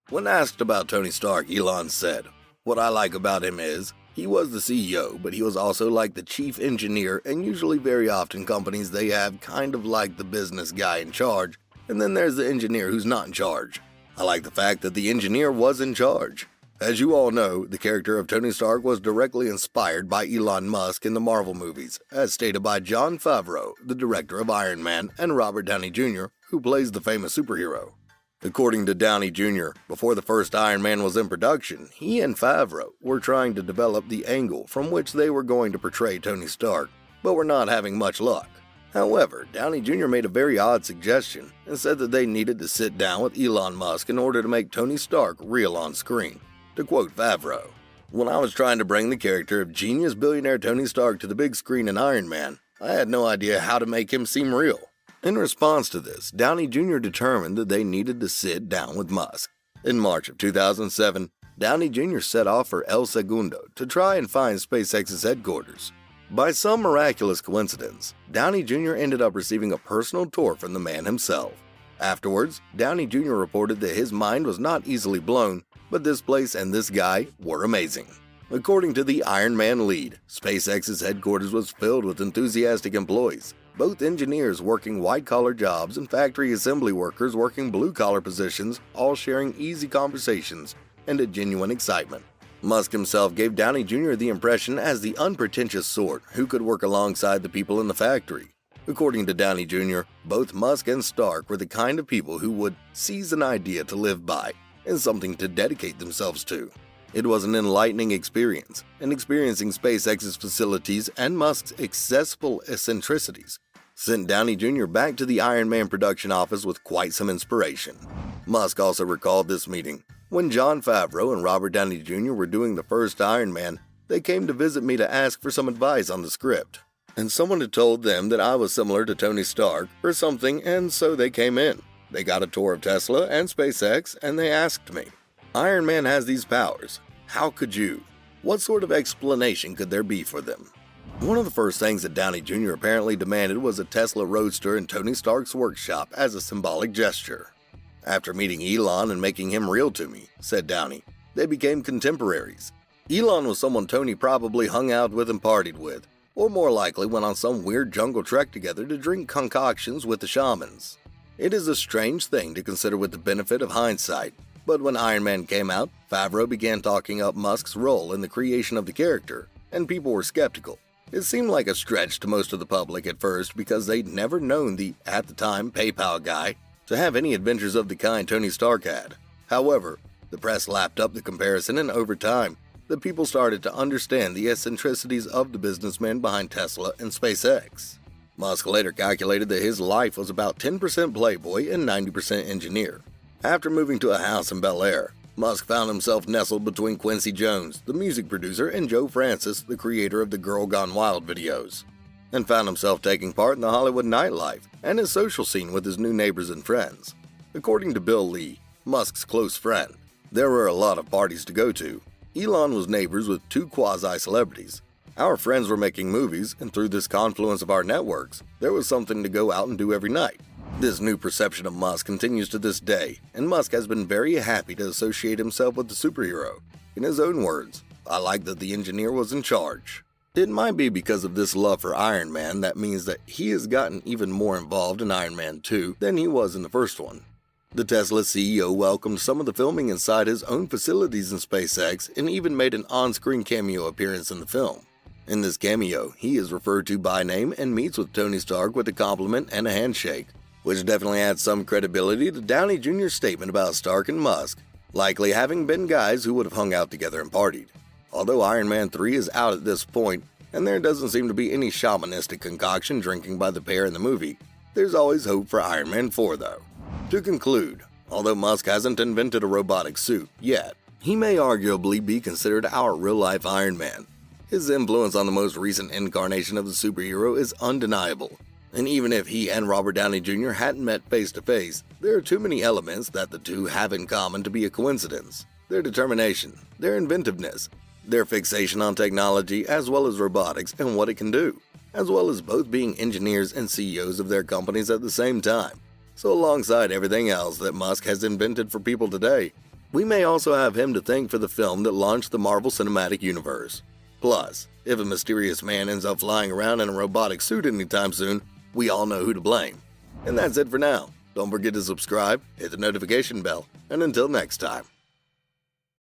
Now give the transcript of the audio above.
When asked about Tony Stark, Elon said, "What I like about him is, he was the CEO, but he was also like the chief engineer, and usually very often companies they have kind of like the business guy in charge, and then there's the engineer who's not in charge. I like the fact that the engineer was in charge." As you all know, the character of Tony Stark was directly inspired by Elon Musk in the Marvel movies, as stated by Jon Favreau, the director of Iron Man, and Robert Downey Jr., who plays the famous superhero. According to Downey Jr., before the first Iron Man was in production, he and Favreau were trying to develop the angle from which they were going to portray Tony Stark, but were not having much luck. However, Downey Jr. made a very odd suggestion and said that they needed to sit down with Elon Musk in order to make Tony Stark real on screen. To quote Favreau, "When I was trying to bring the character of genius billionaire Tony Stark to the big screen in Iron Man, I had no idea how to make him seem real." In response to this, Downey Jr. determined that they needed to sit down with Musk. In March of 2007, Downey Jr. set off for El Segundo to try and find SpaceX's headquarters. By some miraculous coincidence, Downey Jr. ended up receiving a personal tour from the man himself. Afterwards, Downey Jr. reported that his mind was not easily blown, but this place and this guy were amazing. According to the Iron Man lead, SpaceX's headquarters was filled with enthusiastic employees, both engineers working white-collar jobs and factory assembly workers working blue-collar positions, all sharing easy conversations and a genuine excitement. Musk himself gave Downey Jr. the impression as the unpretentious sort who could work alongside the people in the factory. According to Downey Jr., both Musk and Stark were the kind of people who would seize an idea to live by and something to dedicate themselves to. It was an enlightening experience, and experiencing SpaceX's facilities and Musk's accessible eccentricities sent Downey Jr. back to the Iron Man production office with quite some inspiration. Musk also recalled this meeting. "When Jon Favreau and Robert Downey Jr. were doing the first Iron Man, they came to visit me to ask for some advice on the script. And someone had told them that I was similar to Tony Stark or something, and so they came in. They got a tour of Tesla and SpaceX, and they asked me, 'Iron Man has these powers. How could you? What sort of explanation could there be for them?'" One of the first things that Downey Jr. apparently demanded was a Tesla Roadster in Tony Stark's workshop as a symbolic gesture. "After meeting Elon and making him real to me," said Downey, "they became contemporaries. Elon was someone Tony probably hung out with and partied with, or more likely went on some weird jungle trek together to drink concoctions with the shamans. It is a strange thing to consider with the benefit of hindsight, but when Iron Man came out, Favreau began talking up Musk's role in the creation of the character, and people were skeptical. It seemed like a stretch to most of the public at first because they'd never known the, at the time, PayPal guy to have any adventures of the kind Tony Stark had. However, the press lapped up the comparison, and over time, the people started to understand the eccentricities of the businessmen behind Tesla and SpaceX. Musk later calculated that his life was about 10% playboy and 90% engineer. After moving to a house in Bel Air, Musk found himself nestled between Quincy Jones, the music producer, and Joe Francis, the creator of the Girl Gone Wild videos, and found himself taking part in the Hollywood nightlife and his social scene with his new neighbors and friends. According to Bill Lee, Musk's close friend, there were a lot of parties to go to. Elon was neighbors with two quasi-celebrities. Our friends were making movies, and through this confluence of our networks, there was something to go out and do every night. This new perception of Musk continues to this day, and Musk has been very happy to associate himself with the superhero. In his own words, "I like that the engineer was in charge." It might be because of this love for Iron Man that means that he has gotten even more involved in Iron Man 2 than he was in the first one. The Tesla CEO welcomed some of the filming inside his own facilities in SpaceX and even made an on-screen cameo appearance in the film. In this cameo, he is referred to by name and meets with Tony Stark with a compliment and a handshake, which definitely adds some credibility to Downey Jr.'s statement about Stark and Musk likely having been guys who would have hung out together and partied. Although Iron Man 3 is out at this point, and there doesn't seem to be any shamanistic concoction drinking by the pair in the movie, there's always hope for Iron Man 4 though. To conclude, although Musk hasn't invented a robotic suit yet, he may arguably be considered our real-life Iron Man. His influence on the most recent incarnation of the superhero is undeniable. And even if he and Robert Downey Jr. hadn't met face-to-face, there are too many elements that the two have in common to be a coincidence. Their determination, their inventiveness, their fixation on technology as well as robotics and what it can do, as well as both being engineers and CEOs of their companies at the same time. So alongside everything else that Musk has invented for people today, We may also have him to thank for the film that launched the Marvel Cinematic Universe. Plus, if a mysterious man ends up flying around in a robotic suit anytime soon, we all know who to blame. And that's it for now. Don't forget to subscribe, hit the notification bell, and until next time.